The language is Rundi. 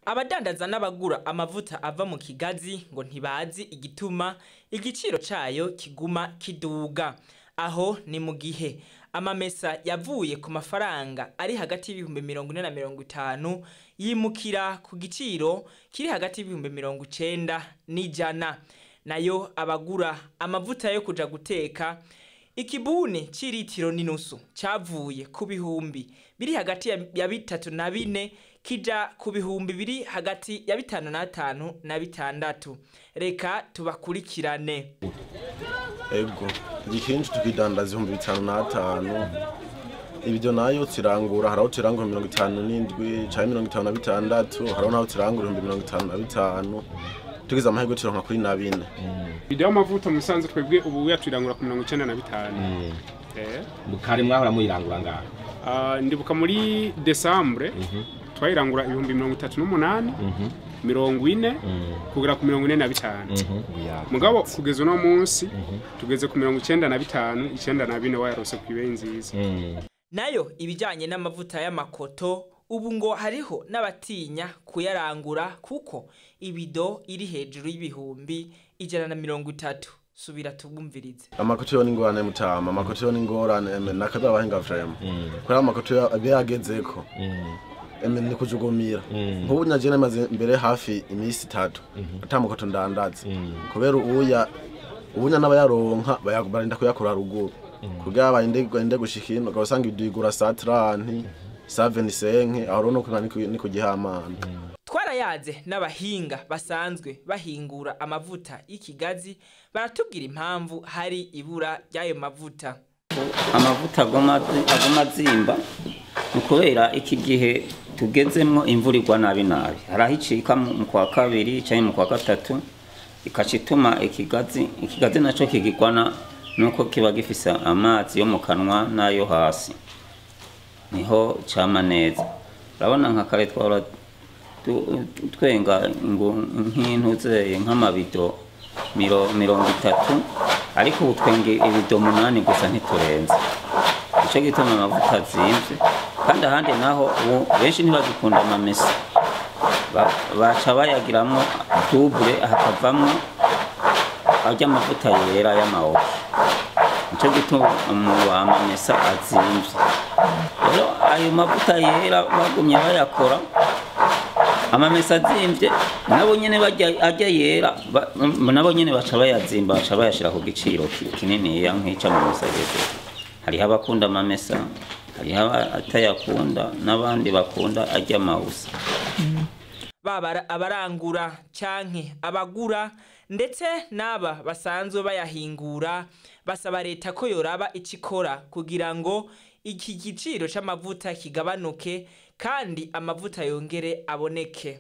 Abadandaza n'abagura amavuta ava mu kigazi ngo ntibazi igituma igiciro cayo kiguma kiduga. Aho ni mu gihe amamesa yavuye ku mafaranga ari hagati y'ibihumbi 40 na 50 yimukira ku giciro kiri hagati y'ibihumbi 90 n'ijana. Nayo abagura amavuta yo kuja guteka, ikibuni c'iritiro n'inusu cavuye ku bihumbi biri hagati ya 3 na 4 kija ku bihumbi biri hagati ya 5 na 5 na 6. Reka tubakurikirane. Ego, igikinju tukidandaza 5 na 5. Ibyo nayo tirangura haraho tirangura 57 cyangwa 56, haraho naho tirangura 55. Tugize amahirwe turonka kuri na 4. Video amavuta musanze twebwe ubu yaturangura ku 95. Bukari mwahora muyirangura ngaho. Ndibuka muri Decembre twayirangura 38, 40 kugera ku 45. Mugabo kugeza uno munsi tugeze ku 95, 94 wayarose ku ibe nziza. Nayo ibijanye n'amavuta y'amakoto ubu ngo hariho n'abatinya kuyarangura kuko ibido iri hejuru y'ibihumbi 130. Subira tubumvirize. Amakoto yo n'ingorane mutama, amakoto yo n'ingorane nakadabahinga frame. Kora amakoto abiyagezeko. Ni kujugumira. Nk'ubu naje namaze mbere hafi imisi 3 atamakoto ndandaza. Kubera ubunya n'abayaronka barinda kuyakora ruguru. Kugira abayinde gushikino ugasanga ibigura 30 75 aho no ni kugihamana. Twarayaze n'abahinga basanzwe bahingura amavuta y'ikigazi baratubwira impamvu hari ibura y'ayo mavuta. Amavuta agoma zimba ukubera iki gihe tugezemmo imvura igwa nabi. Harahicika mu kwa kabiri cyangwa mu kwa gatatu ikacituma ikigazi naco kigigwana nuko kiba gifise amazi yo mu kanwa nayo hasi. Niho cama neza. Urabona nka kare twara twenga nk'intuze nk'amabido 30, ariko utwenge ibido 8 gusa ntiturenze. Ico gituma amavuta zimvye kandi ahandi naho benshi ntibagikunda amamesa. Baca bayagiramwo double hakavamwo ajya amavuta yera y'amawoki. Ico gituma amamesa azimvye. Rero ayo mavuta yera bagumye bayakora amamesa azimvye nabo nyene ajya yera nabo nyene baca bayazimba baca bayashira ku giciro kinini nk'ica mu musageze. Hari abakunda amamesa, hari atayakunda n'abandi bakunda ajya mawusa. Baba abarangura canke abagura ndetse naba basanzwe bayahingura basaba leta ko yoraba icikora kugira ngo iki giciro c'amavuta kigabanuke kandi amavuta yongere aboneke.